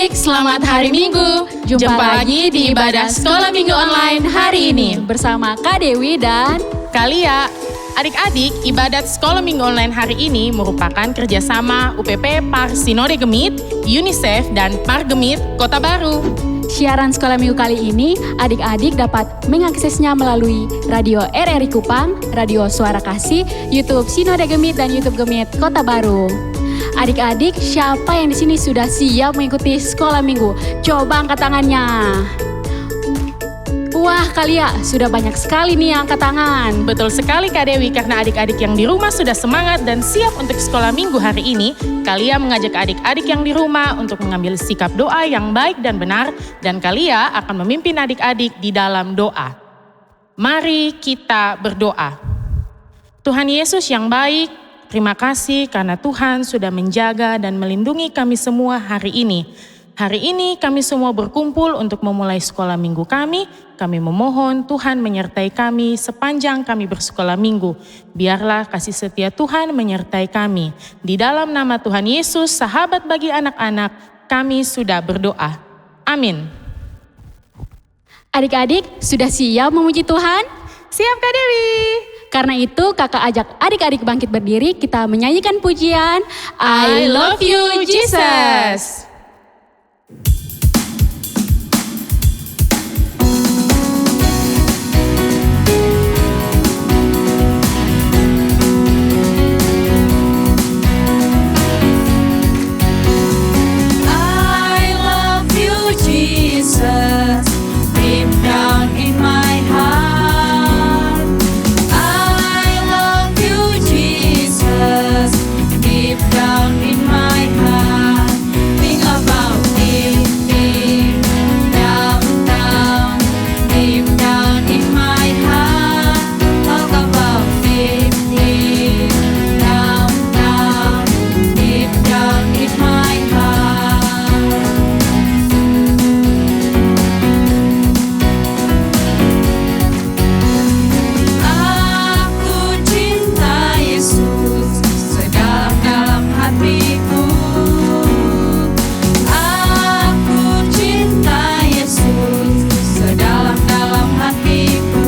adik-adik, selamat hari Minggu. Jumpa lagi di ibadah Sekolah Minggu Online hari ini. Bersama Kak Dewi dan Kak Lia. Adik-adik, ibadat Sekolah Minggu Online hari ini merupakan kerjasama UPP Par Sinode Gemit, UNICEF, dan Par Gemit Kota Baru. Siaran Sekolah Minggu kali ini, adik-adik dapat mengaksesnya melalui Radio RRI Kupang, Radio Suara Kasih, YouTube Sinode Gemit, dan YouTube Gemit Kota Baru. Adik-adik, siapa yang di sini sudah siap mengikuti Sekolah Minggu? Coba angkat tangannya. Wah, Kak Lia, sudah banyak sekali nih yang angkat tangan. Betul sekali Kak Dewi, karena adik-adik yang di rumah sudah semangat dan siap untuk Sekolah Minggu hari ini. Kak Lia mengajak adik-adik yang di rumah untuk mengambil sikap doa yang baik dan benar, dan Kak Lia akan memimpin adik-adik di dalam doa. Mari kita berdoa. Tuhan Yesus yang baik, terima kasih karena Tuhan sudah menjaga dan melindungi kami semua hari ini. Hari ini kami semua berkumpul untuk memulai sekolah minggu kami. Kami memohon Tuhan menyertai kami sepanjang kami bersekolah minggu. Biarlah kasih setia Tuhan menyertai kami. Di dalam nama Tuhan Yesus, sahabat bagi anak-anak, kami sudah berdoa. Amin. Adik-adik, sudah siap memuji Tuhan? Siap Kak Dewi. Karena itu kakak ajak adik-adik bangkit berdiri, kita menyanyikan pujian I love you Jesus. I love you Jesus, deep down in my heart. I love you Jesus, deep down in my heart. Think about it, deep down, down, deep down in my heart. Talk about it, deep down, down, deep down in my heart. Aku cinta Yesus sedalam-dalam hatiku. Aku cinta Yesus sedalam-dalam hatiku.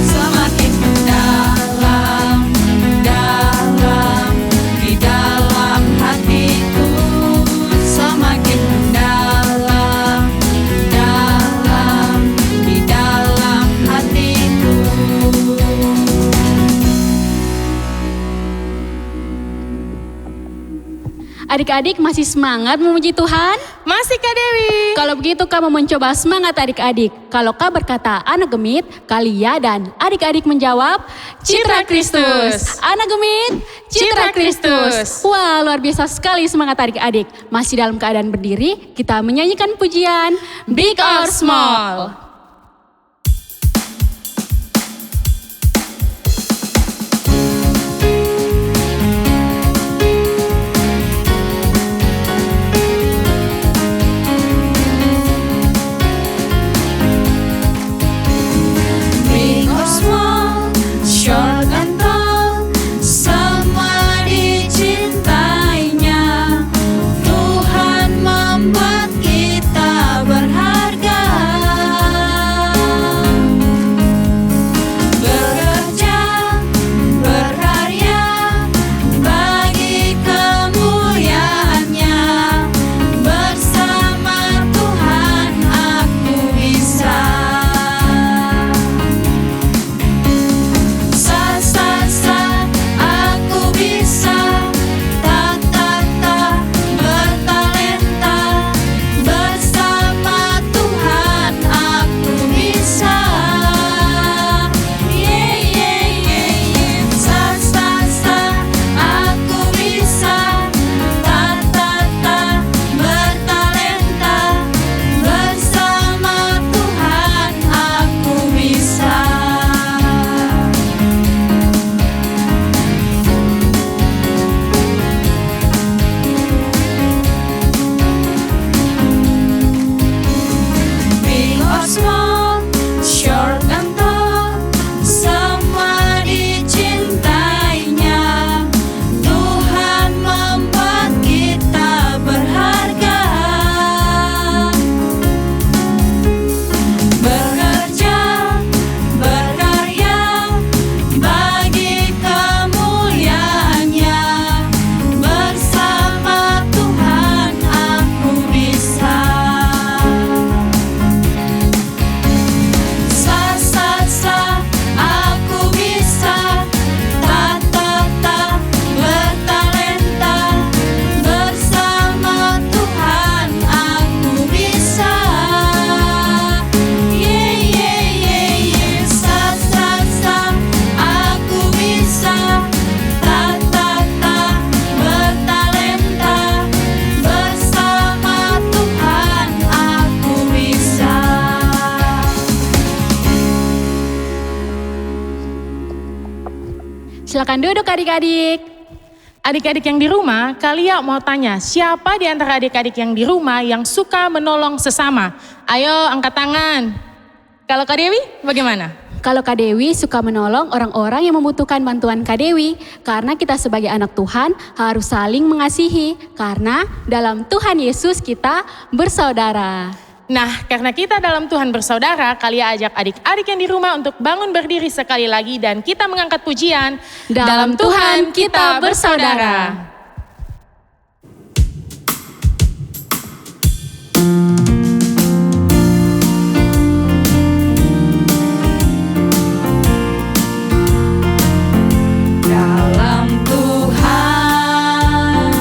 Semakin mendalam, dalam di dalam hatiku. Semakin mendalam, dalam di dalam hatiku. Adik-adik masih semangat memuji Tuhan? Masih Kak Dewi. Kalau begitu kamu mencoba semangat adik-adik. Kalau Kak berkata anak gemit, Kak Lia dan adik-adik menjawab Citra Kristus. Anak gemit, Citra Kristus. Wah, luar biasa sekali semangat adik-adik. Masih dalam keadaan berdiri, kita menyanyikan pujian Big or Small. Big or small, short and tall, semua dicintainya. Tuhan membuat kita berharga. Silakan duduk adik-adik. Adik-adik yang di rumah, Kalia mau tanya, siapa di antara adik-adik yang di rumah yang suka menolong sesama? Ayo angkat tangan. Kalau Kak Dewi, bagaimana? Kalau Kak Dewi suka menolong orang-orang yang membutuhkan bantuan Kak Dewi. Karena kita sebagai anak Tuhan harus saling mengasihi. Karena dalam Tuhan Yesus kita bersaudara. Nah, karena kita dalam Tuhan bersaudara, Kalia ajak adik-adik yang di rumah untuk bangun berdiri sekali lagi dan kita mengangkat pujian. Dalam Tuhan kita bersaudara. Dalam Tuhan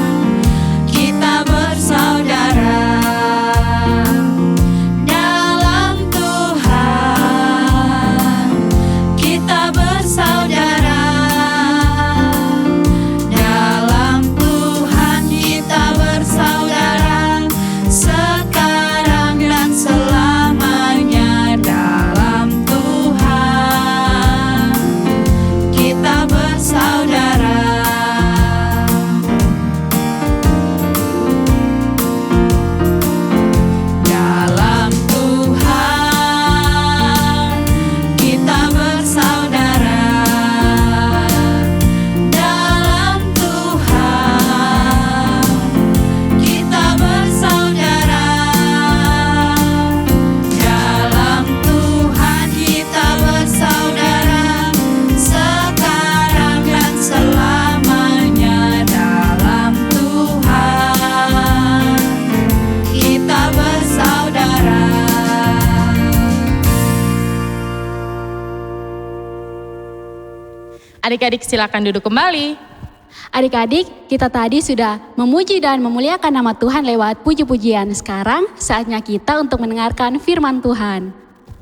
kita bersaudara. Dalam Tuhan kita bersaudara. Dalam Tuhan kita bersaudara. Sekarang dan selamanya. Dalam Tuhan kita bersaudara. Dalam Tuhan kita bersaudara. Dalam Tuhan kita bersaudara. Dalam Tuhan kita bersaudara. Sekarang dan selamanya. Dalam Tuhan kita bersaudara. Adik-adik silakan duduk kembali. Adik-adik, kita tadi sudah memuji dan memuliakan nama Tuhan lewat puji-pujian. Sekarang saatnya kita untuk mendengarkan firman Tuhan.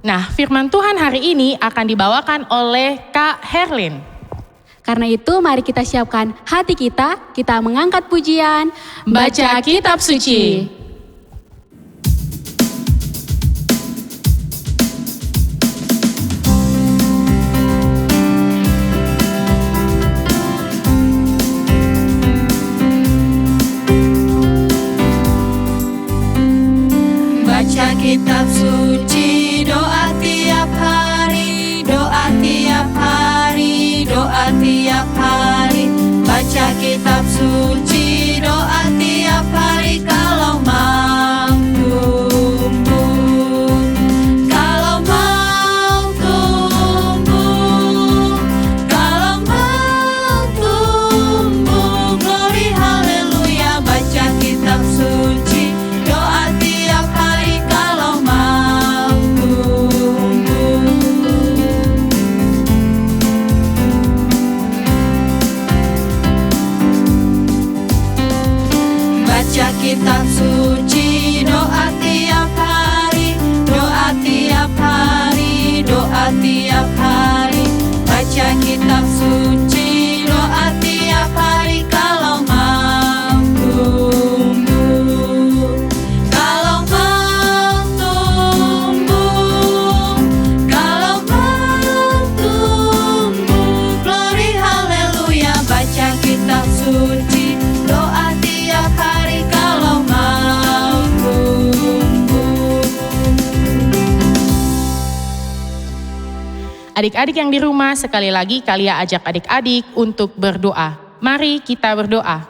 Nah, firman Tuhan hari ini akan dibawakan oleh Kak Herlin. Karena itu mari kita siapkan hati kita mengangkat pujian, Baca kitab suci. Baca kitab suci, doa tiap hari, doa tiap hari, doa tiap hari. Baca kitab suci, doa tiap hari. Kalau mau tumbuh, kalau mau tumbuh, kalau mau tumbuh, glory haleluya. Baca kitab suci, doa tiap hari. Kalau mau tumbuh. Baca kitab suci, doa tiap hari, doa tiap hari, doa tiap hari. Baca kitab suci, doa tiap hari. Kalau mau tumbuh, kalau mau tumbuh, kalau mau tumbuh, glory haleluya. Baca kitab suci, doa tiap hari. Kalau mau tumbuh. Adik-adik yang di rumah, sekali lagi Kalia ajak adik-adik untuk berdoa. Mari kita berdoa.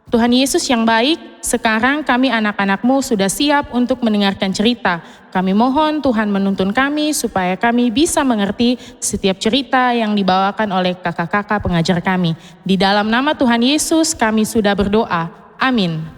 Tuhan Yesus yang baik, sekarang kami anak-anak-Mu sudah siap untuk mendengarkan cerita. Kami mohon Tuhan menuntun kami supaya kami bisa mengerti setiap cerita yang dibawakan oleh kakak-kakak pengajar kami. Di dalam nama Tuhan Yesus kami sudah berdoa. Amin.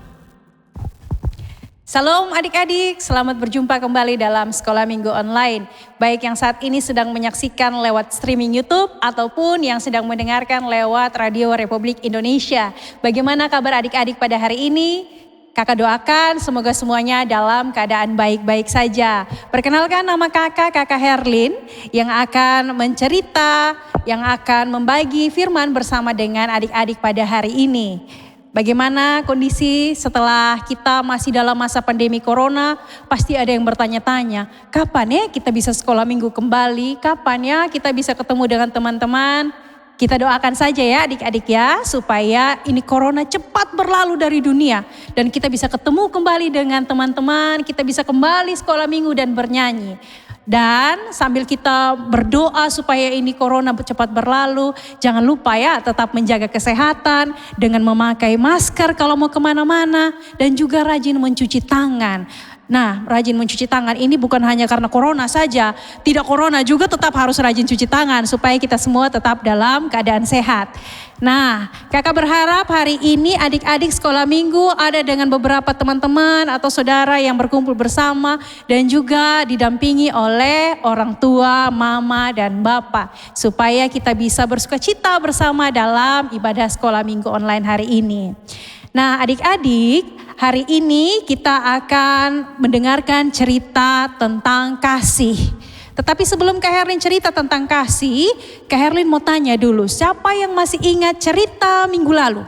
Salam adik-adik, selamat berjumpa kembali dalam Sekolah Minggu Online. Baik yang saat ini sedang menyaksikan lewat streaming YouTube ataupun yang sedang mendengarkan lewat Radio Republik Indonesia. Bagaimana kabar adik-adik pada hari ini? Kakak doakan semoga semuanya dalam keadaan baik-baik saja. Perkenalkan nama kakak Herlin yang akan mencerita, yang akan membagi firman bersama dengan adik-adik pada hari ini. Bagaimana kondisi setelah kita masih dalam masa pandemi corona? Pasti ada yang bertanya-tanya, kapan ya kita bisa sekolah minggu kembali? Kapan ya kita bisa ketemu dengan teman-teman? kita doakan saja ya adik-adik ya, supaya ini corona cepat berlalu dari dunia. Dan kita bisa ketemu kembali dengan teman-teman, kita bisa kembali sekolah minggu dan bernyanyi. Dan sambil kita berdoa supaya ini corona cepat berlalu, jangan lupa ya tetap menjaga kesehatan dengan memakai masker kalau mau kemana-mana. Dan juga rajin mencuci tangan. Nah, rajin mencuci tangan ini bukan hanya karena corona saja. Tidak corona juga tetap harus rajin cuci tangan supaya kita semua tetap dalam keadaan sehat. Nah, kakak berharap hari ini adik-adik sekolah minggu ada dengan beberapa teman-teman atau saudara yang berkumpul bersama dan juga didampingi oleh orang tua, mama dan bapak. Supaya kita bisa bersukacita bersama dalam ibadah sekolah minggu online hari ini. Nah, adik-adik, hari ini kita akan mendengarkan cerita tentang kasih. Tetapi sebelum Kak Herlin cerita tentang kasih, Kak Herlin mau tanya dulu, siapa yang masih ingat cerita minggu lalu?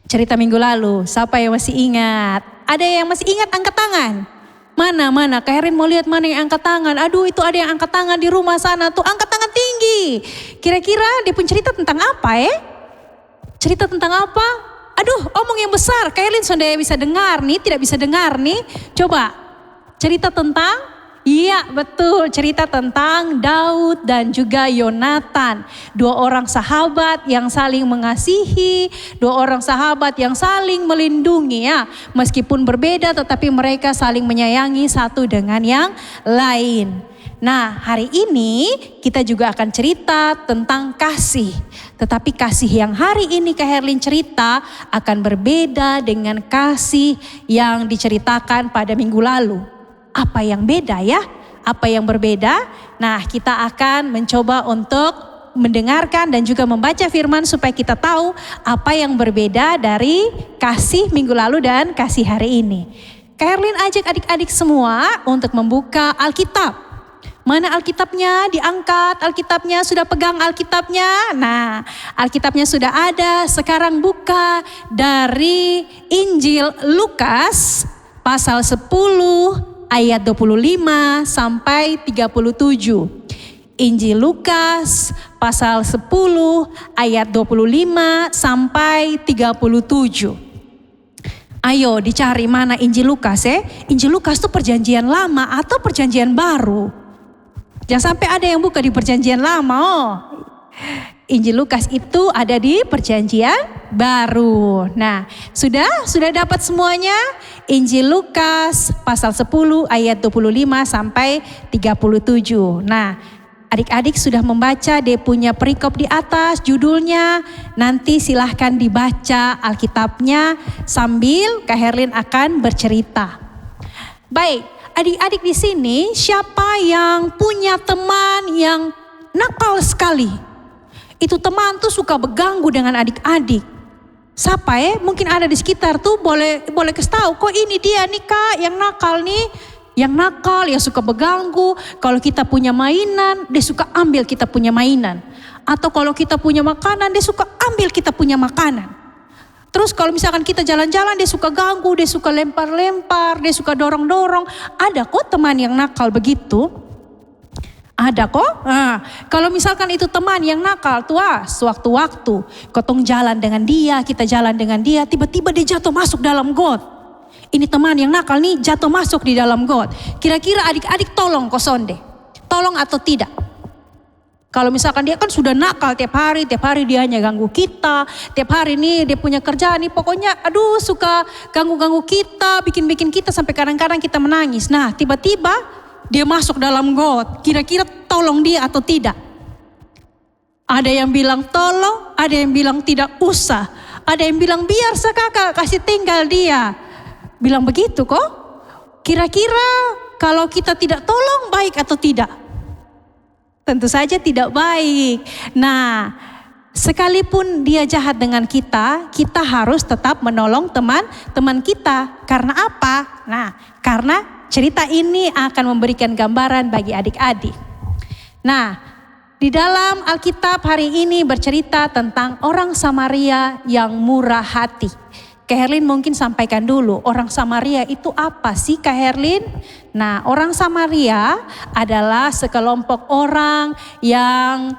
Cerita minggu lalu, siapa yang masih ingat? Ada yang masih ingat angkat tangan? Mana? Kak Herlin mau lihat mana yang angkat tangan. Aduh, itu ada yang angkat tangan di rumah sana tuh, angkat tangan tinggi. Kira-kira dia pun cerita tentang apa ya? Cerita tentang apa? Aduh, omong yang besar. Kak Herlin sudah bisa dengar nih, tidak bisa dengar nih. Coba cerita tentang, iya betul, cerita tentang Daud dan juga Yonatan. Dua orang sahabat yang saling mengasihi, dua orang sahabat yang saling melindungi ya. Meskipun berbeda tetapi mereka saling menyayangi satu dengan yang lain. Nah, hari ini kita juga akan cerita tentang kasih. Tetapi kasih yang hari ini Kak Herlin cerita akan berbeda dengan kasih yang diceritakan pada minggu lalu. Apa yang beda ya? Apa yang berbeda? Nah, kita akan mencoba untuk mendengarkan dan juga membaca firman supaya kita tahu apa yang berbeda dari kasih minggu lalu dan kasih hari ini. Kak Herlin ajak adik-adik semua untuk membuka Alkitab. Mana Alkitabnya? Diangkat Alkitabnya, sudah pegang Alkitabnya. Nah, Alkitabnya sudah ada. Sekarang buka dari Injil Lukas pasal 10 ayat 25 sampai 37. Injil Lukas pasal 10 ayat 25 sampai 37. Ayo dicari mana Injil Lukas ya. Injil Lukas itu perjanjian lama atau perjanjian baru. Jangan sampai ada yang buka di perjanjian lama. Oh. Injil Lukas itu ada di perjanjian baru. Nah, sudah dapat semuanya? Injil Lukas pasal 10 ayat 25 sampai 37. Nah, adik-adik sudah membaca, dia punya perikop di atas judulnya. Nanti silahkan dibaca Alkitabnya sambil Kak Herlin akan bercerita. Baik. Adik-adik di sini siapa yang punya teman yang nakal sekali? Itu teman tuh suka berganggu dengan adik-adik. Siapa ya? Mungkin ada di sekitar tuh boleh kasih tahu. Kok ini dia nih Kak yang nakal nih? Yang nakal, yang suka berganggu. Kalau kita punya mainan, dia suka ambil kita punya mainan. Atau kalau kita punya makanan, dia suka ambil kita punya makanan. Terus kalau misalkan kita jalan-jalan dia suka ganggu, dia suka lempar-lempar, dia suka dorong-dorong. Ada kok teman yang nakal begitu. Ada kok. Nah, kalau misalkan itu teman yang nakal tuh sewaktu-waktu kotong jalan dengan dia, kita jalan dengan dia, tiba-tiba dia jatuh masuk dalam got. Ini teman yang nakal nih jatuh masuk di dalam got. Kira-kira adik-adik tolong kosonde. Tolong atau tidak? Kalau misalkan dia kan sudah nakal tiap hari dia hanya ganggu kita. Tiap hari nih dia punya kerjaan nih pokoknya aduh suka ganggu-ganggu kita, bikin-bikin kita sampai kadang-kadang kita menangis. Nah tiba-tiba dia masuk dalam got. Kira-kira tolong dia atau tidak? Ada yang bilang tolong, ada yang bilang tidak usah. Ada yang bilang biar kakak kasih tinggal dia. Bilang begitu kok. Kira-kira kalau kita tidak tolong baik atau tidak? Tentu saja tidak baik. Nah, sekalipun dia jahat dengan kita, kita harus tetap menolong teman-teman kita. Karena apa? Nah, karena cerita ini akan memberikan gambaran bagi adik-adik. Nah, di dalam Alkitab hari ini bercerita tentang orang Samaria yang murah hati. Kak Herlin mungkin sampaikan dulu, orang Samaria itu apa sih Kak Herlin? Nah, orang Samaria adalah sekelompok orang yang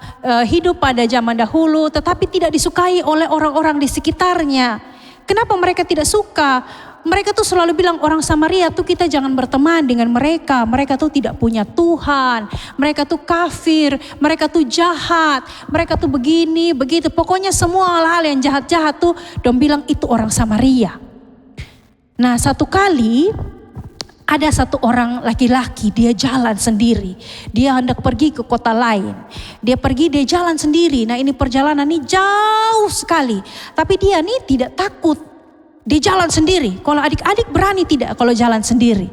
hidup pada zaman dahulu tetapi tidak disukai oleh orang-orang di sekitarnya. Kenapa mereka tidak suka? Mereka tuh selalu bilang orang Samaria tuh kita jangan berteman dengan mereka. Mereka tuh tidak punya Tuhan. Mereka tuh kafir. Mereka tuh jahat. Mereka tuh begini, begitu. Pokoknya semua hal-hal yang jahat-jahat tuh dong bilang itu orang Samaria. Nah, satu kali ada satu orang laki-laki, dia jalan sendiri. Dia hendak pergi ke kota lain. Dia jalan sendiri. Nah, ini perjalanan ini jauh sekali. Tapi dia nih tidak takut. Dia jalan sendiri. Kalau adik-adik berani tidak kalau jalan sendiri?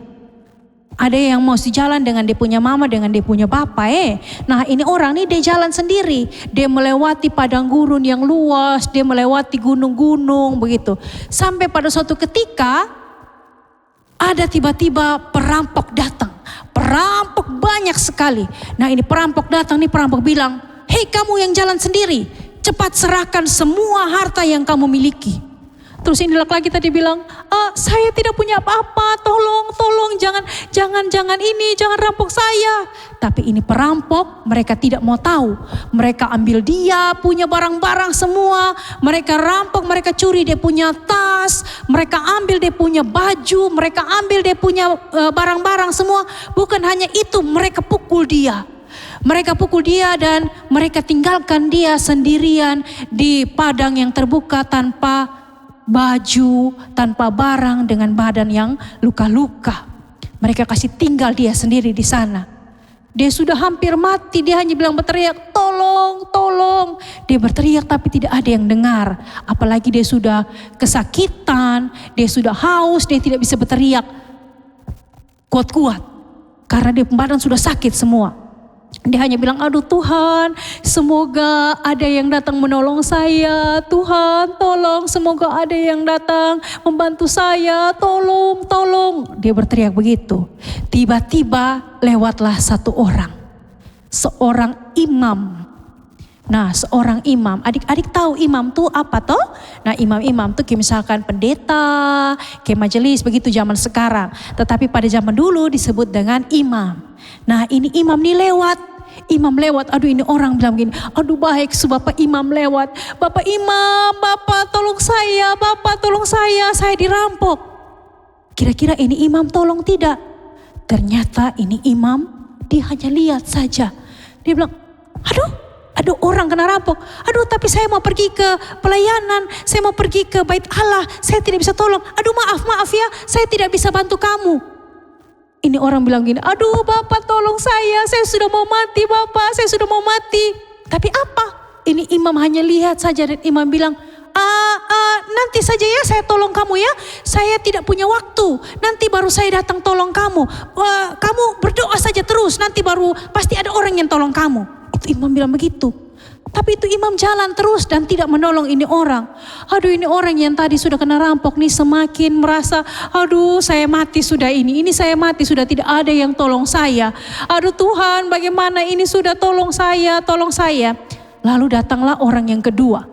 Ada yang mau jalan dengan dia punya mama, dengan dia punya bapak. Nah, ini orang nih dia jalan sendiri. Dia melewati padang gurun yang luas. Dia melewati gunung-gunung begitu. Sampai pada suatu ketika ada tiba-tiba perampok datang. Perampok banyak sekali. Nah, ini perampok datang nih, perampok bilang, "Hei kamu yang jalan sendiri, cepat serahkan semua harta yang kamu miliki." Terus ini laki-laki tadi bilang, "Saya tidak punya apa-apa, tolong, jangan rampok saya." Tapi ini perampok, mereka tidak mau tahu. Mereka ambil dia punya barang-barang semua. Mereka rampok, mereka curi dia punya tas. Mereka ambil dia punya baju, mereka ambil dia punya barang-barang semua. Bukan hanya itu, mereka pukul dia. Mereka pukul dia dan mereka tinggalkan dia sendirian di padang yang terbuka tanpa baju, tanpa barang, dengan badan yang luka-luka. Mereka kasih tinggal dia sendiri di sana. Dia sudah hampir mati, dia hanya bilang berteriak, "Tolong, tolong." Dia berteriak tapi tidak ada yang dengar. Apalagi dia sudah kesakitan, dia sudah haus, dia tidak bisa berteriak kuat-kuat. Karena dia badan sudah sakit semua. Dia hanya bilang, "Aduh Tuhan, semoga ada yang datang menolong saya. Tuhan tolong, semoga ada yang datang membantu saya. Tolong, tolong." Dia berteriak begitu. Tiba-tiba lewatlah satu orang. Seorang imam. Nah, seorang imam. Adik-adik tahu imam tuh apa toh? Nah, imam-imam tuh kayak misalkan pendeta, kayak majelis begitu zaman sekarang. Tetapi pada zaman dulu disebut dengan imam. Nah, ini imam nih lewat. Imam lewat, aduh ini orang bilang gini, "Aduh baik Bapak imam lewat. Bapak imam, Bapak tolong saya dirampok." Kira-kira ini imam tolong tidak? Ternyata ini imam, dia hanya lihat saja. Dia bilang, Aduh orang kena rampok. Aduh tapi saya mau pergi ke pelayanan. Saya mau pergi ke bait Allah. Saya tidak bisa tolong. Aduh maaf ya. Saya tidak bisa bantu kamu. Ini orang bilang gini. "Aduh Bapak tolong saya. Saya sudah mau mati Bapak. Saya sudah mau mati." Tapi apa? Ini imam hanya lihat saja. Dan imam bilang, "Nanti saja ya saya tolong kamu ya. Saya tidak punya waktu. Nanti baru saya datang tolong kamu. Kamu berdoa saja terus. Nanti baru pasti ada orang yang tolong kamu." Itu imam bilang begitu. Tapi itu imam jalan terus dan tidak menolong ini orang. Aduh ini orang yang tadi sudah kena rampok nih semakin merasa, "Aduh saya mati sudah ini saya mati sudah tidak ada yang tolong saya. Aduh Tuhan bagaimana ini sudah tolong saya. Lalu datanglah orang yang kedua.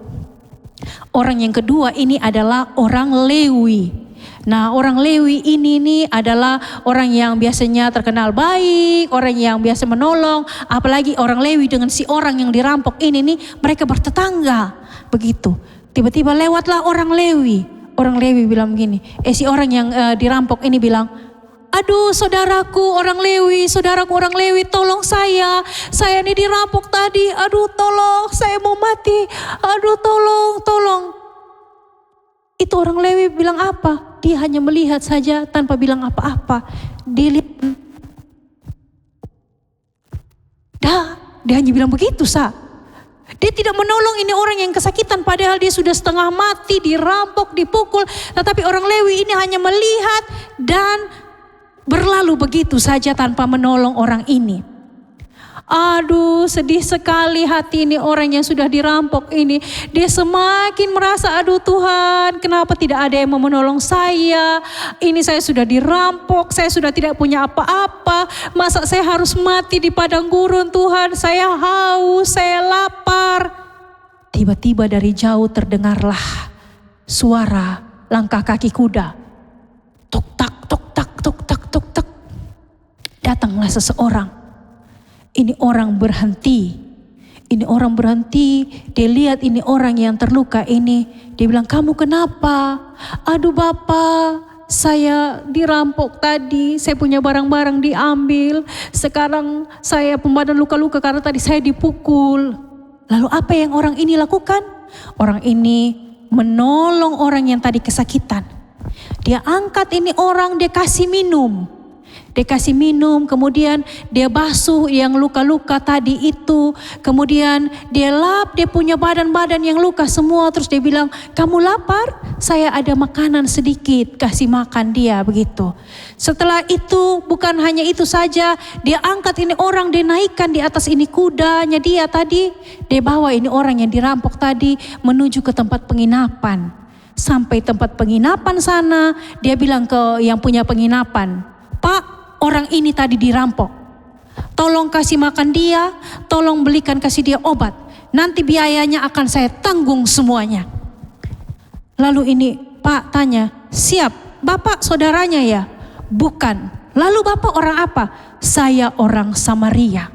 Orang yang kedua ini adalah orang Lewi. Nah orang Lewi ini nih adalah orang yang biasanya terkenal baik, orang yang biasa menolong. Apalagi orang Lewi dengan si orang yang dirampok ini nih, mereka bertetangga. Begitu. Tiba-tiba lewatlah orang Lewi. Orang Lewi bilang begini, si orang yang dirampok ini bilang, "Aduh saudaraku orang Lewi, tolong saya. Saya ini dirampok tadi, aduh tolong, saya mau mati. Aduh tolong. Itu orang Lewi bilang apa? Dia hanya melihat saja tanpa bilang apa-apa. Dia lihat. Dia hanya bilang begitu Dia tidak menolong ini orang yang kesakitan padahal dia sudah setengah mati, dirampok, dipukul. Tetapi orang Lewi ini hanya melihat dan berlalu begitu saja tanpa menolong orang ini. Aduh sedih sekali hati ini orang yang sudah dirampok ini. Dia semakin merasa, "Aduh Tuhan kenapa tidak ada yang mau menolong saya. Ini saya sudah dirampok, saya sudah tidak punya apa-apa. Masa saya harus mati di padang gurun Tuhan. Saya haus, saya lapar." Tiba-tiba dari jauh terdengarlah suara langkah kaki kuda. Tok tak, tok tak, tok tak, tok tak. Datanglah seseorang. Ini orang berhenti. Ini orang berhenti, dia lihat ini orang yang terluka ini. Dia bilang, kamu kenapa? Aduh Bapak, saya dirampok tadi, saya punya barang-barang diambil. Sekarang saya pembadan luka-luka karena tadi saya dipukul. Lalu apa yang orang ini lakukan? Orang ini menolong orang yang tadi kesakitan. Dia angkat ini orang, dia kasih minum. Dia kasih minum, kemudian dia basuh yang luka-luka tadi itu. Kemudian dia lap, dia punya badan-badan yang luka semua. Terus dia bilang, kamu lapar? Saya ada makanan sedikit, kasih makan dia begitu. Setelah itu bukan hanya itu saja, dia angkat ini orang, dia naikkan di atas ini kudanya dia tadi. Dia bawa ini orang yang dirampok tadi menuju ke tempat penginapan. Sampai tempat penginapan sana, dia bilang ke yang punya penginapan, Pak, orang ini tadi dirampok. Tolong kasih makan dia, tolong belikan kasih dia obat. Nanti biayanya akan saya tanggung semuanya. Lalu ini Pak tanya, siap, Bapak saudaranya ya? Bukan. Lalu Bapak orang apa? Saya orang Samaria.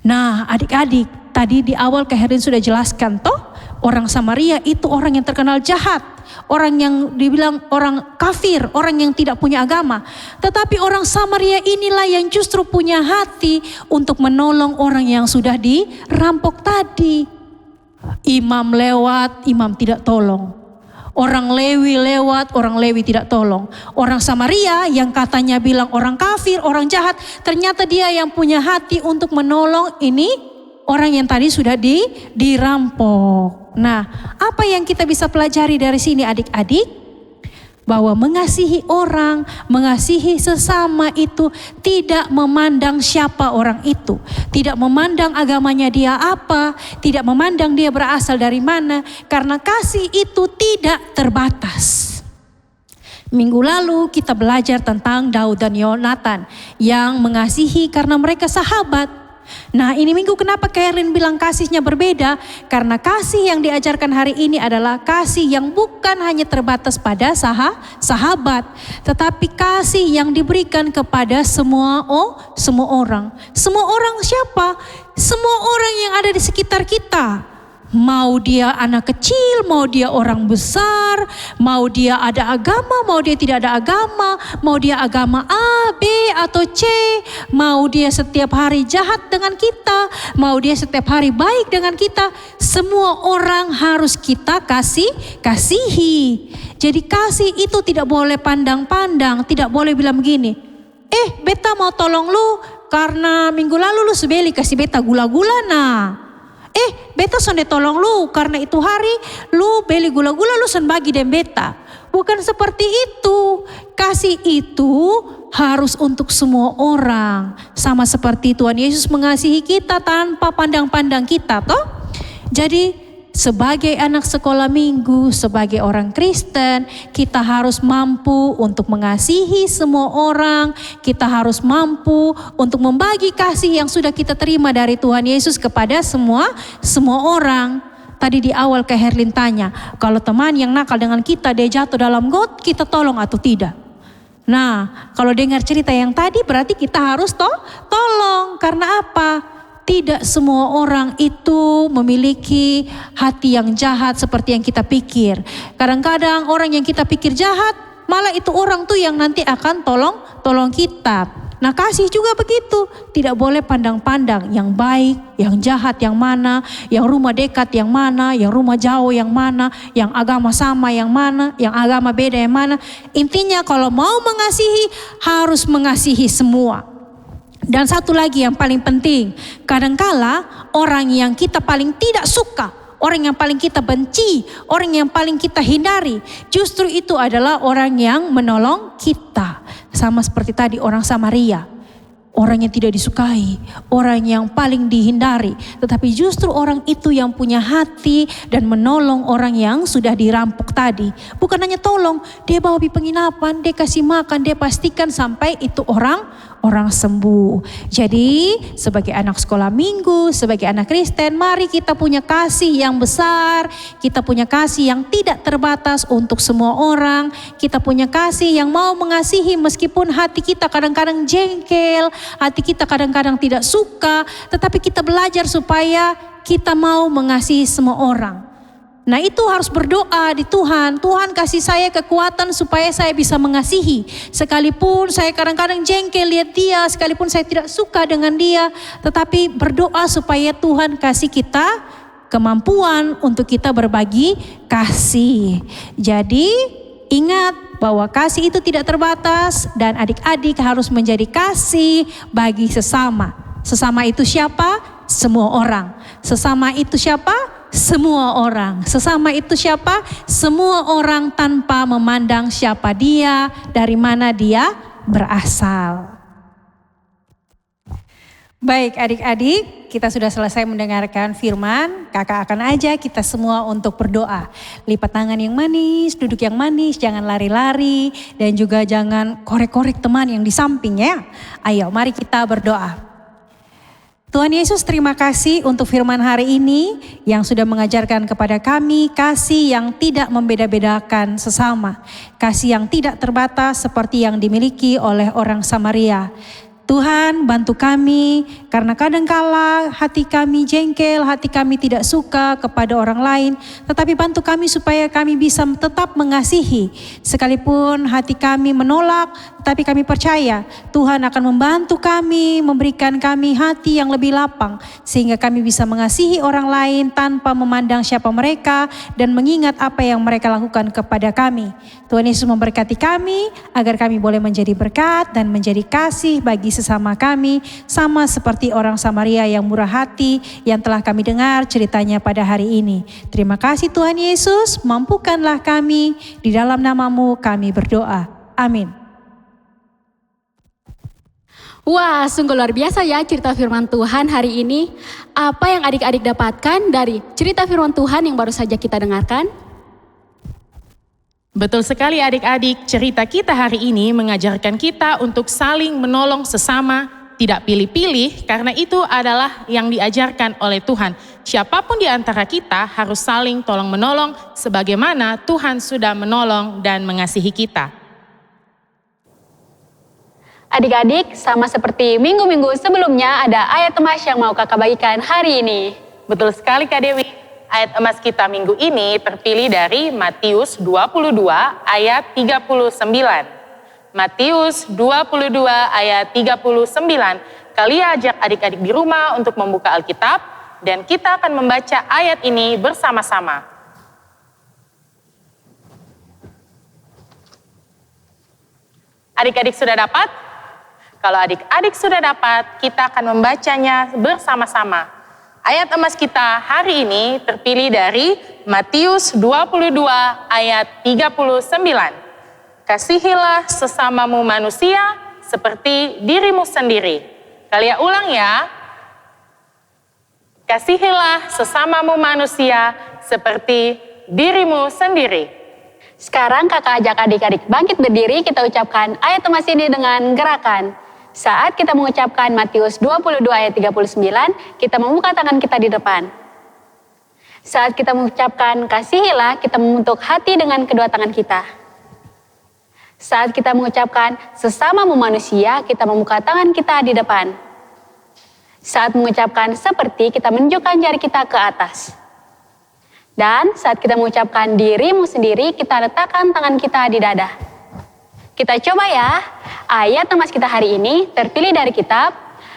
Nah adik-adik, tadi di awal Kak Herlin sudah jelaskan toh, orang Samaria itu orang yang terkenal jahat. Orang yang dibilang orang kafir, orang yang tidak punya agama. Tetapi orang Samaria inilah yang justru punya hati untuk menolong orang yang sudah dirampok tadi. Imam lewat, imam tidak tolong. Orang Lewi lewat, orang Lewi tidak tolong. Orang Samaria yang katanya bilang orang kafir, orang jahat, ternyata dia yang punya hati untuk menolong ini orang yang tadi sudah dirampok. Nah, apa yang kita bisa pelajari dari sini adik-adik? Bahwa mengasihi orang, mengasihi sesama itu tidak memandang siapa orang itu. Tidak memandang agamanya dia apa, tidak memandang dia berasal dari mana. Karena kasih itu tidak terbatas. Minggu lalu kita belajar tentang Daud dan Yonatan yang mengasihi karena mereka sahabat. Nah ini minggu kenapa Karen bilang kasihnya berbeda? Karena kasih yang diajarkan hari ini adalah kasih yang bukan hanya terbatas pada sahabat. Tetapi kasih yang diberikan kepada semua orang. Semua orang siapa? Semua orang yang ada di sekitar kita. Mau dia anak kecil, mau dia orang besar, mau dia ada agama, mau dia tidak ada agama, mau dia agama A, B atau C, mau dia setiap hari jahat dengan kita, mau dia setiap hari baik dengan kita, semua orang harus kita kasihi. Jadi kasih itu tidak boleh pandang-pandang, tidak boleh bilang begini, beta mau tolong lu karena minggu lalu lu sebeli kasih beta gula-gula nah. Beta sonde tolong lu karena itu hari lu beli gula-gula lu son bagi dan beta. Bukan seperti itu. Kasih itu harus untuk semua orang. Sama seperti Tuhan Yesus mengasihi kita tanpa pandang-pandang kita toh. Jadi sebagai anak sekolah minggu, sebagai orang Kristen, kita harus mampu untuk mengasihi semua orang. Kita harus mampu untuk membagi kasih yang sudah kita terima dari Tuhan Yesus kepada semua orang. Tadi di awal Kak Herlin tanya, kalau teman yang nakal dengan kita dia jatuh dalam got, kita tolong atau tidak? Nah, kalau dengar cerita yang tadi berarti kita harus tolong. Karena apa? Tidak semua orang itu memiliki hati yang jahat seperti yang kita pikir. Kadang-kadang orang yang kita pikir jahat, malah itu orang tuh yang nanti akan tolong kita. Nah kasih juga begitu, tidak boleh pandang-pandang yang baik, yang jahat yang mana, yang rumah dekat yang mana, yang rumah jauh yang mana, yang agama sama yang mana, yang agama beda yang mana. Intinya kalau mau mengasihi, harus mengasihi semua. Dan satu lagi yang paling penting, kadangkala orang yang kita paling tidak suka, orang yang paling kita benci, orang yang paling kita hindari, justru itu adalah orang yang menolong kita. Sama seperti tadi orang Samaria, orang yang tidak disukai, orang yang paling dihindari. Tetapi justru orang itu yang punya hati dan menolong orang yang sudah dirampok tadi. Bukan hanya tolong, dia bawa di penginapan, dia kasih makan, dia pastikan sampai itu orang orang sembuh. Jadi sebagai anak sekolah minggu, sebagai anak Kristen, mari kita punya kasih yang besar, kita punya kasih yang tidak terbatas untuk semua orang, kita punya kasih yang mau mengasihi meskipun hati kita kadang-kadang jengkel, hati kita kadang-kadang tidak suka, tetapi kita belajar supaya kita mau mengasihi semua orang. Nah itu harus berdoa di Tuhan. Tuhan kasih saya kekuatan supaya saya bisa mengasihi. Sekalipun saya kadang-kadang jengkel lihat dia, sekalipun saya tidak suka dengan dia. Tetapi berdoa supaya Tuhan kasih kita kemampuan untuk kita berbagi kasih. Jadi ingat bahwa kasih itu tidak terbatas dan adik-adik harus menjadi kasih bagi sesama. Sesama itu siapa? Semua orang. Sesama itu siapa? Semua orang. Sesama itu siapa? Semua orang tanpa memandang siapa dia, dari mana dia berasal. Baik adik-adik, kita sudah selesai mendengarkan firman. Kakak akan ajak kita semua untuk berdoa. Lipat tangan yang manis, duduk yang manis, jangan lari-lari. Dan juga jangan korek-korek teman yang di samping ya. Ayo mari kita berdoa. Tuhan Yesus, terima kasih untuk firman hari ini yang sudah mengajarkan kepada kami kasih yang tidak membeda-bedakan sesama. Kasih yang tidak terbatas seperti yang dimiliki oleh orang Samaria. Tuhan bantu kami karena kadangkala hati kami jengkel, hati kami tidak suka kepada orang lain. Tetapi bantu kami supaya kami bisa tetap mengasihi. Sekalipun hati kami menolak, tapi kami percaya Tuhan akan membantu kami, memberikan kami hati yang lebih lapang. Sehingga kami bisa mengasihi orang lain tanpa memandang siapa mereka dan mengingat apa yang mereka lakukan kepada kami. Tuhan Yesus memberkati kami agar kami boleh menjadi berkat dan menjadi kasih bagi sesama kami, sama seperti orang Samaria yang murah hati yang telah kami dengar ceritanya pada hari ini. Terima kasih Tuhan Yesus, mampukanlah kami, di dalam nama-Mu kami berdoa. Amin. Wah, sungguh luar biasa ya cerita firman Tuhan hari ini. Apa yang adik-adik dapatkan dari cerita firman Tuhan yang baru saja kita dengarkan? Betul sekali adik-adik, cerita kita hari ini mengajarkan kita untuk saling menolong sesama, tidak pilih-pilih karena itu adalah yang diajarkan oleh Tuhan. Siapapun di antara kita harus saling tolong menolong sebagaimana Tuhan sudah menolong dan mengasihi kita. Adik-adik, sama seperti minggu-minggu sebelumnya ada ayat emas yang mau kakak bagikan hari ini. Betul sekali Kak Dewi. Ayat emas kita minggu ini terpilih dari Matius 22 ayat 39. Matius 22 ayat 39. Kalian ajak adik-adik di rumah untuk membuka Alkitab dan kita akan membaca ayat ini bersama-sama. Adik-adik sudah dapat? Kalau adik-adik sudah dapat, kita akan membacanya bersama-sama. Ayat emas kita hari ini terpilih dari Matius 22 ayat 39. Kasihilah sesamamu manusia seperti dirimu sendiri. Kalian ulang ya. Kasihilah sesamamu manusia seperti dirimu sendiri. Sekarang kakak ajak adik-adik bangkit berdiri, kita ucapkan ayat emas ini dengan gerakan. Saat kita mengucapkan Matius 22 ayat 39, kita membuka tangan kita di depan. Saat kita mengucapkan kasihilah, kita membentuk hati dengan kedua tangan kita. Saat kita mengucapkan sesamamu manusia, kita membuka tangan kita di depan. Saat mengucapkan seperti, kita menunjukkan jari kita ke atas. Dan saat kita mengucapkan dirimu sendiri, kita letakkan tangan kita di dada. Kita coba ya, ayat emas kita hari ini terpilih dari kitab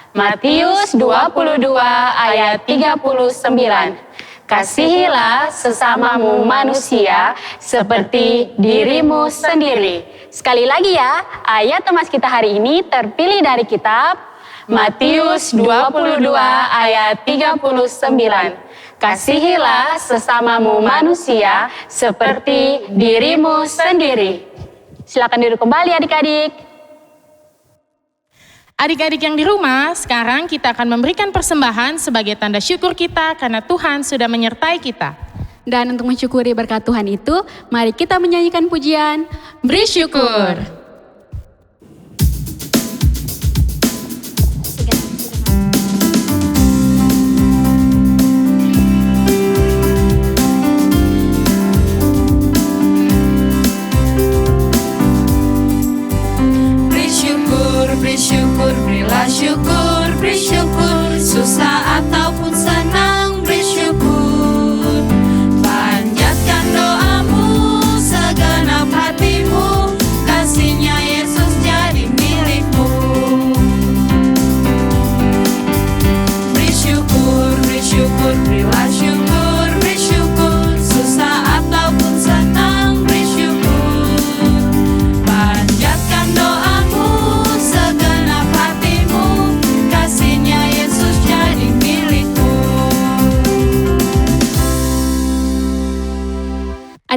Matius 22 ayat 39. Kasihilah sesamamu manusia seperti dirimu sendiri. Sekali lagi ya, ayat emas kita hari ini terpilih dari kitab Matius 22 ayat 39. Kasihilah sesamamu manusia seperti dirimu sendiri. Silakan duduk kembali adik-adik. Adik-adik yang di rumah, sekarang kita akan memberikan persembahan sebagai tanda syukur kita karena Tuhan sudah menyertai kita. Dan untuk mensyukuri berkat Tuhan itu, mari kita menyanyikan pujian Beri Syukur.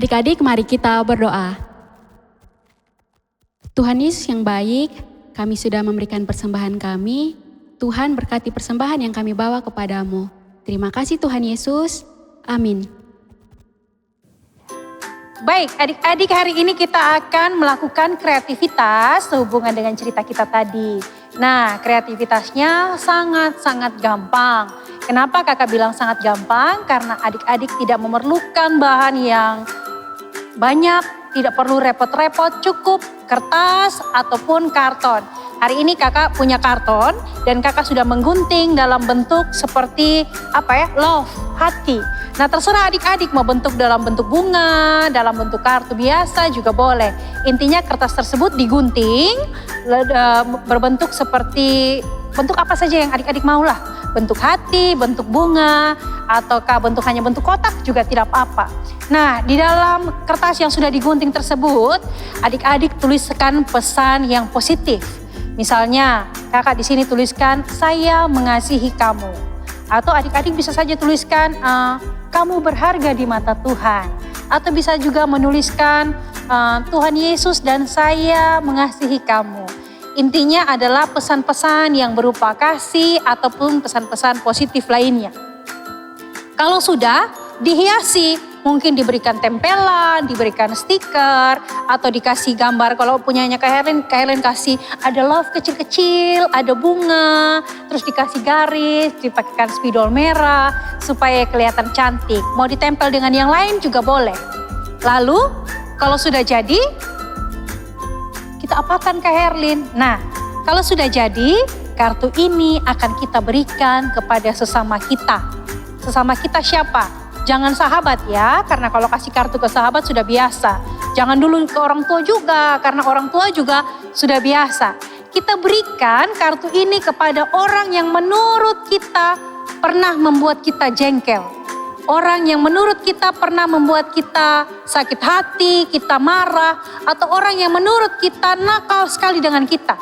Adik-adik, mari kita berdoa. Tuhan Yesus yang baik, kami sudah memberikan persembahan kami. Tuhan berkati persembahan yang kami bawa kepadamu. Terima kasih Tuhan Yesus. Amin. Baik, adik-adik, hari ini kita akan melakukan kreativitas sehubungan dengan cerita kita tadi. Nah, kreativitasnya sangat-sangat gampang. Kenapa kakak bilang sangat gampang? Karena adik-adik tidak memerlukan bahan yang banyak, tidak perlu repot-repot, cukup kertas ataupun karton. Hari ini kakak punya karton dan kakak sudah menggunting dalam bentuk seperti love, hati. Nah terserah adik-adik mau bentuk dalam bentuk bunga, dalam bentuk kartu biasa juga boleh. Intinya kertas tersebut digunting berbentuk seperti bentuk apa saja yang adik-adik maulah. Bentuk hati, bentuk bunga, ataukah bentuk hanya bentuk kotak juga tidak apa-apa. Nah di dalam kertas yang sudah digunting tersebut, adik-adik tuliskan pesan yang positif. Misalnya kakak di sini tuliskan saya mengasihi kamu. Atau adik-adik bisa saja tuliskan kamu berharga di mata Tuhan. Atau bisa juga menuliskan Tuhan Yesus dan saya mengasihi kamu. Intinya adalah pesan-pesan yang berupa kasih ataupun pesan-pesan positif lainnya. Kalau sudah dihiasi, mungkin diberikan tempelan, diberikan stiker, atau dikasih gambar. Kalau punyanya Kak Herlin kasih ada love kecil-kecil, ada bunga, terus dikasih garis, dipakaikan spidol merah supaya kelihatan cantik. Mau ditempel dengan yang lain juga boleh. Lalu kalau sudah jadi, kita apakan Kak Herlin? Nah, kalau sudah jadi, kartu ini akan kita berikan kepada sesama kita. Sesama kita siapa? Jangan sahabat ya, karena kalau kasih kartu ke sahabat sudah biasa. Jangan dulu ke orang tua juga, karena orang tua juga sudah biasa. Kita berikan kartu ini kepada orang yang menurut kita pernah membuat kita jengkel. Orang yang menurut kita pernah membuat kita sakit hati, kita marah, atau orang yang menurut kita nakal sekali dengan kita.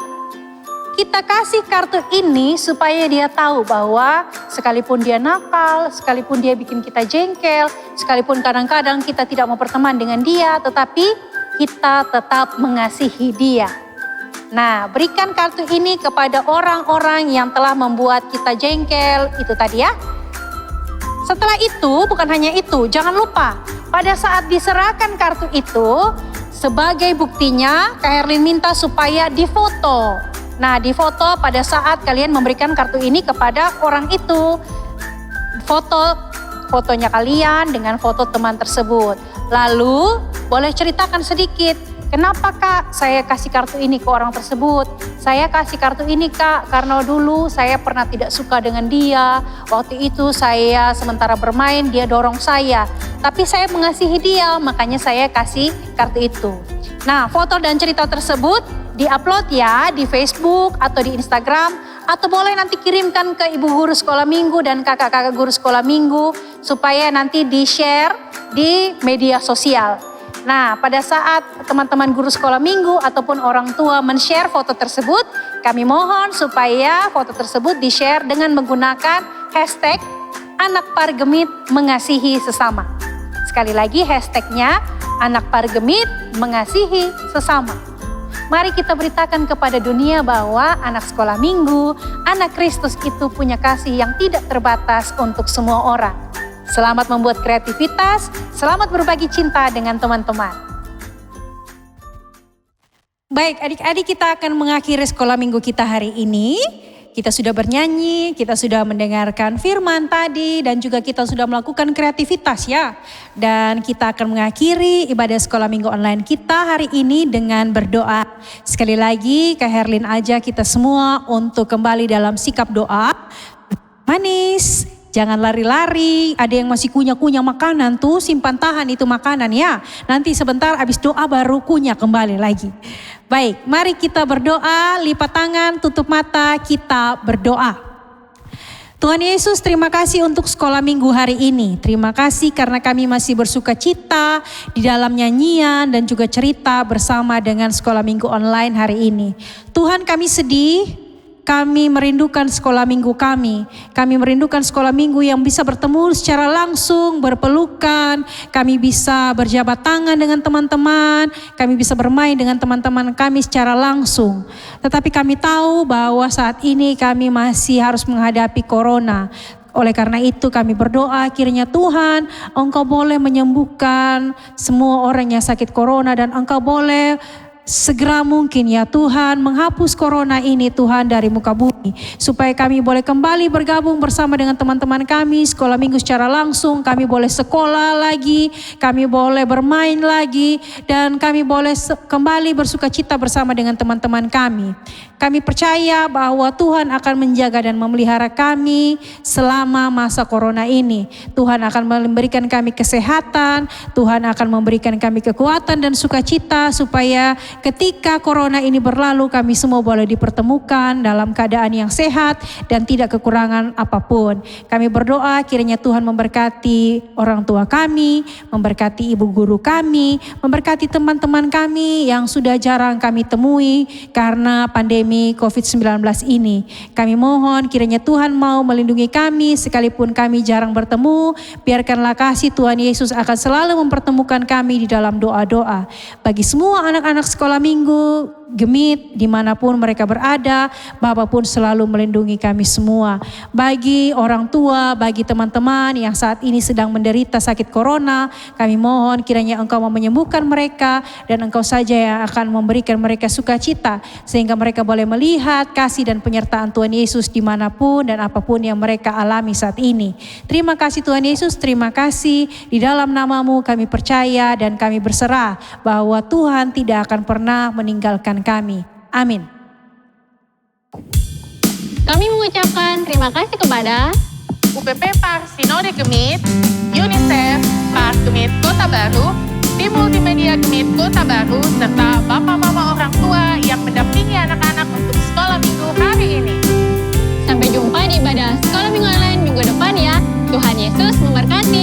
Kita kasih kartu ini supaya dia tahu bahwa sekalipun dia nakal, sekalipun dia bikin kita jengkel, sekalipun kadang-kadang kita tidak mau berteman dengan dia, tetapi kita tetap mengasihi dia. Nah, berikan kartu ini kepada orang-orang yang telah membuat kita jengkel, itu tadi ya. Setelah itu, bukan hanya itu, jangan lupa pada saat diserahkan kartu itu, sebagai buktinya Kak Herlin minta supaya difoto. Nah, difoto pada saat kalian memberikan kartu ini kepada orang itu. Fotonya kalian dengan foto teman tersebut. Lalu boleh ceritakan sedikit, kenapa Kak saya kasih kartu ini ke orang tersebut? Saya kasih kartu ini Kak karena dulu saya pernah tidak suka dengan dia. Waktu itu saya sementara bermain dia dorong saya. Tapi saya mengasihi dia makanya saya kasih kartu itu. Nah, foto dan cerita tersebut di-upload ya di Facebook atau di Instagram. Atau boleh nanti kirimkan ke ibu guru sekolah minggu dan kakak-kakak guru sekolah minggu. Supaya nanti di-share di media sosial. Nah, pada saat teman-teman guru sekolah minggu ataupun orang tua men-share foto tersebut, kami mohon supaya foto tersebut di-share dengan menggunakan hashtag anak pargemit mengasihi sesama. Sekali lagi hashtagnya anak pargemit mengasihi sesama. Mari kita beritakan kepada dunia bahwa anak sekolah minggu, anak Kristus itu punya kasih yang tidak terbatas untuk semua orang. Selamat membuat kreativitas, selamat berbagi cinta dengan teman-teman. Baik, adik-adik, kita akan mengakhiri sekolah minggu kita hari ini. Kita sudah bernyanyi, kita sudah mendengarkan firman tadi, dan juga kita sudah melakukan kreativitas ya. Dan kita akan mengakhiri ibadah sekolah minggu online kita hari ini dengan berdoa. Sekali lagi, Kak Herlin ajak kita semua untuk kembali dalam sikap doa. Manis. Jangan lari-lari, ada yang masih kunyah-kunyah makanan tuh simpan tahan itu makanan ya. Nanti sebentar habis doa baru kunyah kembali lagi. Baik, mari kita berdoa, lipat tangan, tutup mata, kita berdoa. Tuhan Yesus, terima kasih untuk sekolah minggu hari ini. Terima kasih karena kami masih bersuka cita di dalam nyanyian dan juga cerita bersama dengan sekolah minggu online hari ini. Tuhan, kami sedih Kami merindukan sekolah minggu kami. Kami merindukan sekolah minggu yang bisa bertemu secara langsung, berpelukan. Kami bisa berjabat tangan dengan teman-teman. Kami bisa bermain dengan teman-teman kami secara langsung. Tetapi kami tahu bahwa saat ini kami masih harus menghadapi corona. Oleh karena itu kami berdoa kiranya Tuhan Engkau boleh menyembuhkan semua orang yang sakit corona, dan Engkau boleh segera mungkin ya Tuhan menghapus corona ini Tuhan dari muka bumi, supaya kami boleh kembali bergabung bersama dengan teman-teman kami sekolah minggu secara langsung. Kami boleh sekolah lagi, kami boleh bermain lagi, dan kami boleh kembali bersuka cita bersama dengan teman-teman kami. Kami percaya bahwa Tuhan akan menjaga dan memelihara kami selama masa corona ini. Tuhan akan memberikan kami kesehatan, Tuhan akan memberikan kami kekuatan dan sukacita, supaya ketika corona ini berlalu kami semua boleh dipertemukan dalam keadaan yang sehat dan tidak kekurangan apapun. Kami berdoa kiranya Tuhan memberkati orang tua kami, memberkati ibu guru kami, memberkati teman-teman kami yang sudah jarang kami temui karena pandemi COVID-19 ini. Kami mohon kiranya Tuhan mau melindungi kami sekalipun kami jarang bertemu. Biarkanlah kasih Tuhan Yesus akan selalu mempertemukan kami di dalam doa-doa. Bagi semua anak-anak sekolah minggu Gemit dimanapun mereka berada, Bapa pun selalu melindungi kami semua. Bagi orang tua, bagi teman-teman yang saat ini sedang menderita sakit corona, kami mohon kiranya Engkau mau menyembuhkan mereka, dan Engkau saja yang akan memberikan mereka sukacita, sehingga mereka boleh melihat kasih dan penyertaan Tuhan Yesus dimanapun dan apapun yang mereka alami saat ini. Terima kasih Tuhan Yesus, terima kasih. Di dalam nama-Mu kami percaya dan kami berserah bahwa Tuhan tidak akan pernah meninggalkan kami. Amin. Kami mengucapkan terima kasih kepada UPP Par Sinode Gemit, UNICEF Par Gemit Kota Baru, Tim Multimedia Gemit Kota Baru, serta Bapak Mama orang tua yang mendampingi anak-anak untuk sekolah minggu hari ini. Sampai jumpa di ibadah sekolah minggu online minggu depan ya. Tuhan Yesus memberkati.